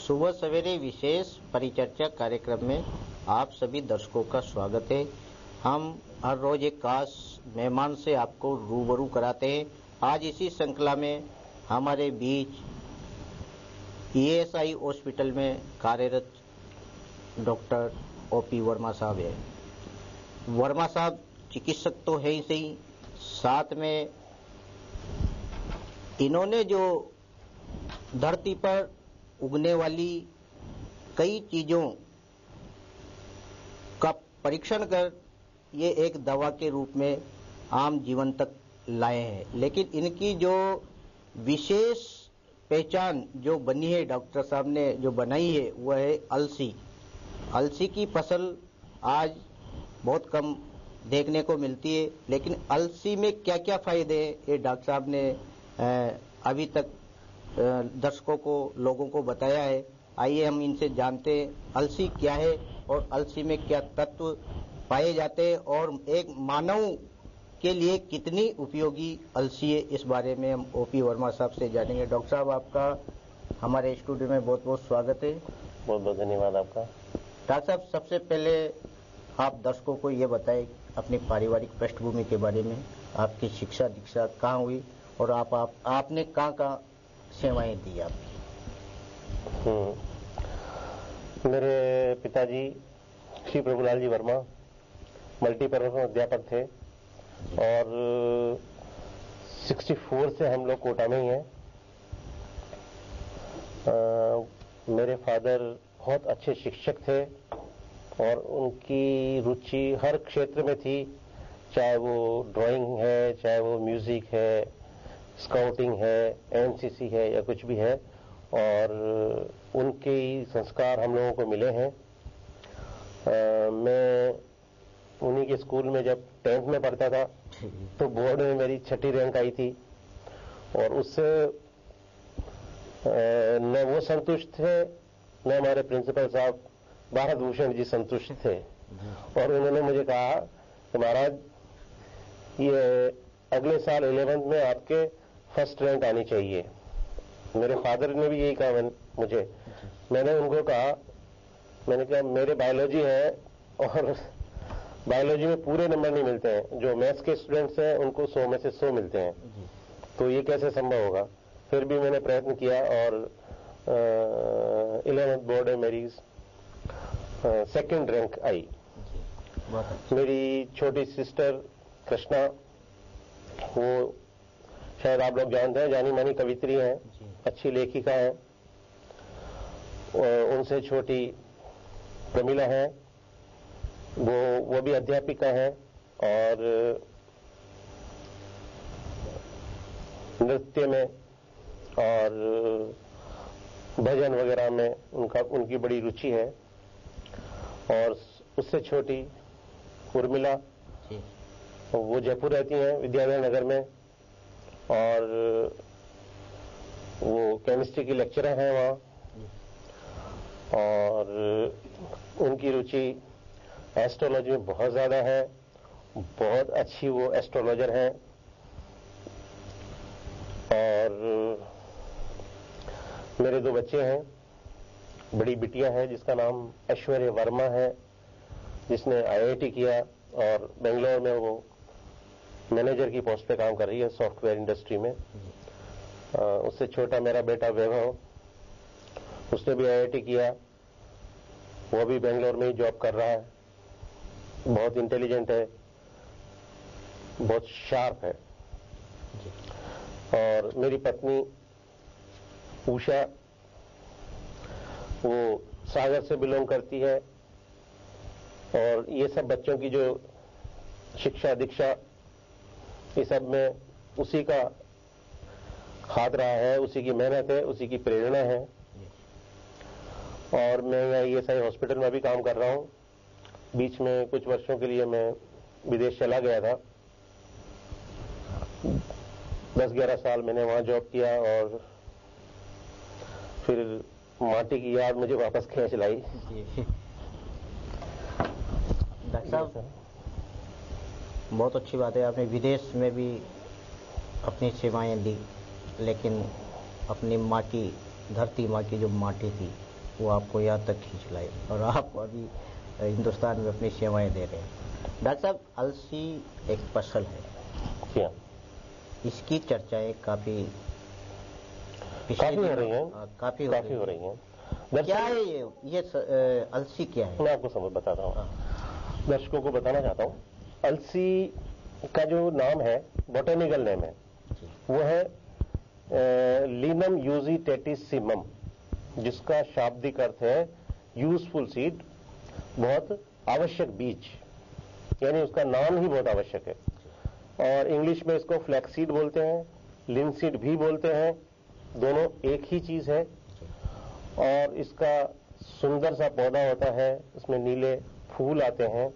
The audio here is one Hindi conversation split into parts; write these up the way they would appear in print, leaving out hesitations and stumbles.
सुबह सवेरे विशेष परिचर्चा कार्यक्रम में आप सभी दर्शकों का स्वागत है। हम हर रोज एक खास मेहमान से आपको रूबरू कराते हैं। आज इसी श्रृंखला में हमारे बीच ईएसआई हॉस्पिटल में कार्यरत डॉक्टर ओपी वर्मा साहब है। वर्मा साहब चिकित्सक तो है ही सही, साथ में इन्होंने जो धरती पर उगने वाली कई चीजों का परीक्षण कर ये एक दवा के रूप में आम जीवन तक लाए हैं। लेकिन इनकी जो विशेष पहचान जो बनी है, डॉक्टर साहब ने जो बनाई है, वह है अलसी। अलसी की फसल आज बहुत कम देखने को मिलती है, लेकिन अलसी में क्या क्या फायदे हैं ये डॉक्टर साहब ने अभी तक दर्शकों को, लोगों को बताया है। आइए हम इनसे जानते हैं अलसी क्या है और अलसी में क्या तत्व पाए जाते हैं और एक मानव के लिए कितनी उपयोगी अलसी है, इस बारे में हम ओपी वर्मा साहब से जानेंगे। डॉक्टर साहब, आपका हमारे स्टूडियो में बहुत बहुत स्वागत है। बहुत बहुत धन्यवाद आपका। डॉक्टर साहब, सबसे पहले आप दर्शकों को ये बताएं अपनी पारिवारिक पृष्ठभूमि के बारे में। आपकी शिक्षा दीक्षा कहाँ हुई और आपने कहाँ सेवाएं दी आपकी? मेरे पिताजी श्री प्रभुलाल जी वर्मा मल्टीपर्पज अध्यापक थे और 64 से हम लोग कोटा में ही हैं। मेरे फादर बहुत अच्छे शिक्षक थे और उनकी रुचि हर क्षेत्र में थी, चाहे वो ड्राइंग है, चाहे वो म्यूजिक है, स्काउटिंग है, एनसीसी है या कुछ भी है, और उनके संस्कार हम लोगों को मिले हैं। मैं उन्हीं के स्कूल में जब 10th में पढ़ता था तो बोर्ड में मेरी 6ठी रैंक आई थी और उससे न वो संतुष्ट थे, न हमारे प्रिंसिपल साहब भारत भूषण जी संतुष्ट थे और उन्होंने मुझे कहा कि महाराज, ये अगले साल 11th में आपके फर्स्ट रैंक आनी चाहिए। मेरे फादर ने भी यही कहा मुझे। मैंने उनको कहा, मैंने कहा मेरे बायोलॉजी है और बायोलॉजी में पूरे नंबर नहीं मिलते हैं, जो मैथ्स के स्टूडेंट्स हैं उनको 100 में से 100 मिलते हैं, तो ये कैसे संभव होगा। फिर भी मैंने प्रयत्न किया और 11th बोर्ड में मेरी 2nd रैंक आई। मेरी छोटी सिस्टर कृष्णा, वो शायद आप लोग जानते हैं, जानी मानी कवित्री हैं, अच्छी लेखिका हैं। उनसे छोटी प्रमिला है, वो भी अध्यापिका है और नृत्य में और भजन वगैरह में उनकी बड़ी रुचि है। और उससे छोटी उर्मिला, वो जयपुर रहती हैं, विद्याधर नगर में, और वो केमिस्ट्री की लेक्चरर हैं वहाँ, और उनकी रुचि एस्ट्रोलॉजी में बहुत ज्यादा है, बहुत अच्छी वो एस्ट्रोलॉजर हैं। और मेरे 2 बच्चे हैं। बड़ी बिटिया है जिसका नाम ऐश्वर्य वर्मा है, जिसने आईआईटी किया और बेंगलोर में वो मैनेजर की पोस्ट पे काम कर रही है सॉफ्टवेयर इंडस्ट्री में। उससे छोटा मेरा बेटा वैभव, उसने भी आईआईटी किया, वो भी बेंगलोर में ही जॉब कर रहा है। बहुत इंटेलिजेंट है, बहुत शार्प है। और मेरी पत्नी उषा, वो सागर से बिलोंग करती है और ये सब बच्चों की जो शिक्षा दीक्षा, इस सब में उसी का हाथ रहा है, उसी की मेहनत है, उसी की प्रेरणा है। और मैं यहाँ ईएसआई हॉस्पिटल में भी काम कर रहा हूँ। बीच में कुछ वर्षों के लिए मैं विदेश चला गया था, 10-11 साल मैंने वहां जॉब किया और फिर माटी की याद मुझे वापस खींच लाई। डॉक्टर साहब, बहुत अच्छी बात है, आपने विदेश में भी अपनी सेवाएं दी, लेकिन अपनी माँ की, धरती माँ की जो माटी थी वो आपको यहाँ तक खींच लाए और आप अभी हिंदुस्तान में अपनी सेवाएं दे रहे हैं। डॉक्टर साहब, अलसी एक फसल है क्या इसकी चर्चाएं काफी हो रही हैं, काफी हो रही हैं। क्या है ये अलसी क्या है? मैं आपको समझ बताता हूँ, दर्शकों को बताना चाहता हूँ। अलसी का जो नाम है, बॉटनिकल नेम है, वो है लीनम यूजिटेटिसिमम, जिसका शाब्दिक अर्थ है यूजफुल सीड, बहुत आवश्यक बीज, यानी उसका नाम ही बहुत आवश्यक है। और इंग्लिश में इसको फ्लैक्सीड बोलते हैं, लिनसीड भी बोलते हैं, दोनों एक ही चीज है। और इसका सुंदर सा पौधा होता है, उसमें नीले फूल आते हैं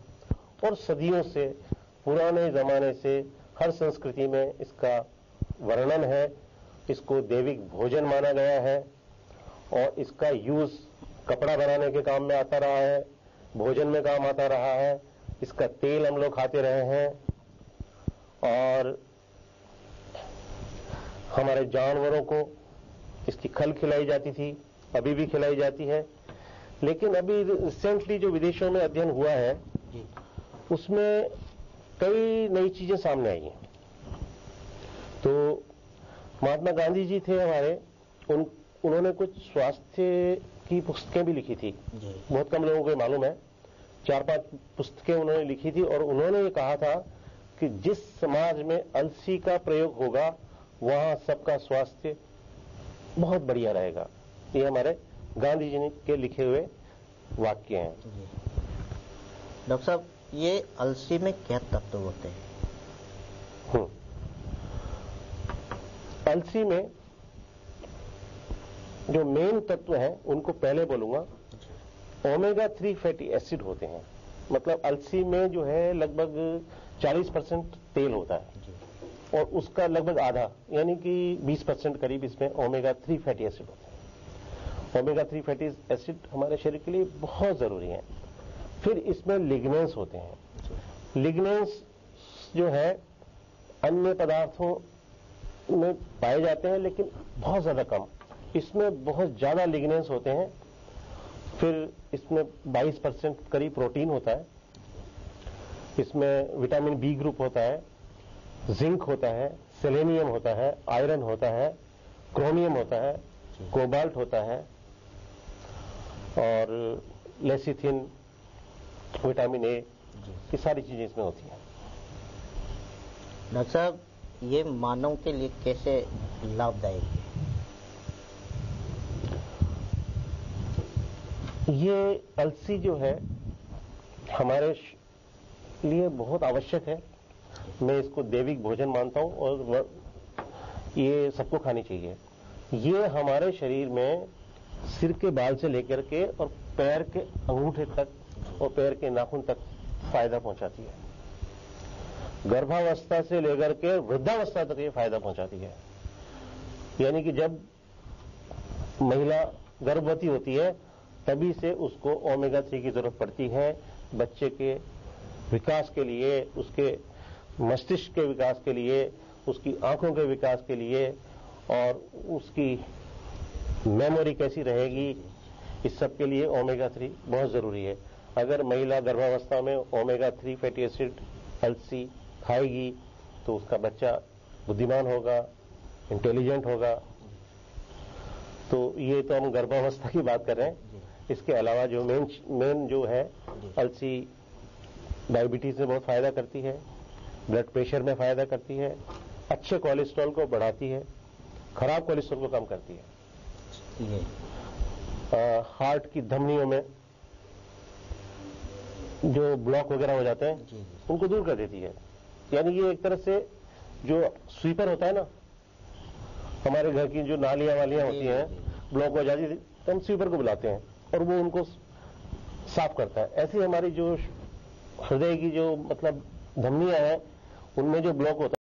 और सदियों से, पुराने जमाने से हर संस्कृति में इसका वर्णन है। इसको दैविक भोजन माना गया है और इसका यूज कपड़ा बनाने के काम में आता रहा है, भोजन में काम आता रहा है। इसका तेल हम लोग खाते रहे हैं और हमारे जानवरों को इसकी खल खिलाई जाती थी, अभी भी खिलाई जाती है। लेकिन अभी रिसेंटली जो विदेशों में अध्ययन हुआ है उसमें कई नई चीजें सामने आई हैं। तो महात्मा गांधी जी थे हमारे, उन्होंने कुछ स्वास्थ्य की पुस्तकें भी लिखी थी, बहुत कम लोगों को मालूम है। 4-5 पुस्तकें उन्होंने लिखी थी और उन्होंने ये कहा था कि जिस समाज में अलसी का प्रयोग होगा वहां सबका स्वास्थ्य बहुत बढ़िया रहेगा। ये हमारे गांधी जी के लिखे हुए वाक्य हैं। डॉक्टर साहब, ये अलसी में क्या तत्व होते हैं? अलसी में जो मेन तत्व हैं उनको पहले बोलूंगा। ओमेगा 3 फैटी एसिड होते हैं, मतलब अलसी में जो है लगभग 40% तेल होता है और उसका लगभग आधा यानी कि 20% करीब इसमें ओमेगा 3 फैटी एसिड होते हैं। ओमेगा 3 फैटी एसिड हमारे शरीर के लिए बहुत जरूरी है। फिर इसमें लिग्नेंस होते हैं। लिग्नेंस जो है अन्य पदार्थों में पाए जाते हैं लेकिन बहुत ज्यादा कम, इसमें बहुत ज्यादा लिग्नेंस होते हैं। फिर इसमें 22% करीब प्रोटीन होता है, इसमें विटामिन बी ग्रुप होता है, जिंक होता है, सेलेनियम होता है, आयरन होता है, क्रोमियम होता है, कोबाल्ट होता है और लेसिथिन, विटामिन ए, ये सारी चीजें इसमें होती हैं। डॉक्टर साहब, ये मानव के लिए कैसे लाभदायक है? ये अलसी जो है हमारे लिए बहुत आवश्यक है। मैं इसको दैविक भोजन मानता हूं और ये सबको खानी चाहिए। ये हमारे शरीर में सिर के बाल से लेकर के और पैर के अंगूठे तक और पैर के नाखून तक फायदा पहुंचाती है। गर्भावस्था से लेकर के वृद्धावस्था तक ये फायदा पहुंचाती है। यानी कि जब महिला गर्भवती होती है तभी से उसको ओमेगा 3 की जरूरत पड़ती है, बच्चे के विकास के लिए, उसके मस्तिष्क के विकास के लिए, उसकी आंखों के विकास के लिए और उसकी मेमोरी कैसी रहेगी, इस सब के लिए ओमेगा 3 बहुत जरूरी है। अगर महिला गर्भावस्था में ओमेगा 3 फैटी एसिड अलसी खाएगी तो उसका बच्चा बुद्धिमान होगा, इंटेलिजेंट होगा। तो ये तो हम गर्भावस्था की बात कर रहे हैं। इसके अलावा जो मेन जो है, अलसी डायबिटीज में बहुत फायदा करती है, ब्लड प्रेशर में फायदा करती है, अच्छे कोलेस्ट्रॉल को बढ़ाती है, खराब कोलेस्ट्रॉल को कम करती है, हार्ट की धमनियों में जो ब्लॉक वगैरह हो जाते हैं उनको दूर कर देती है। यानी ये एक तरह से जो स्वीपर होता है ना, हमारे घर की जो नालियां वालियां होती हैं ब्लॉक हो जाती है तो हम स्वीपर को बुलाते हैं और वो उनको साफ करता है। ऐसी हमारी जो हृदय की जो मतलब धमनियां हैं उनमें जो ब्लॉक होता है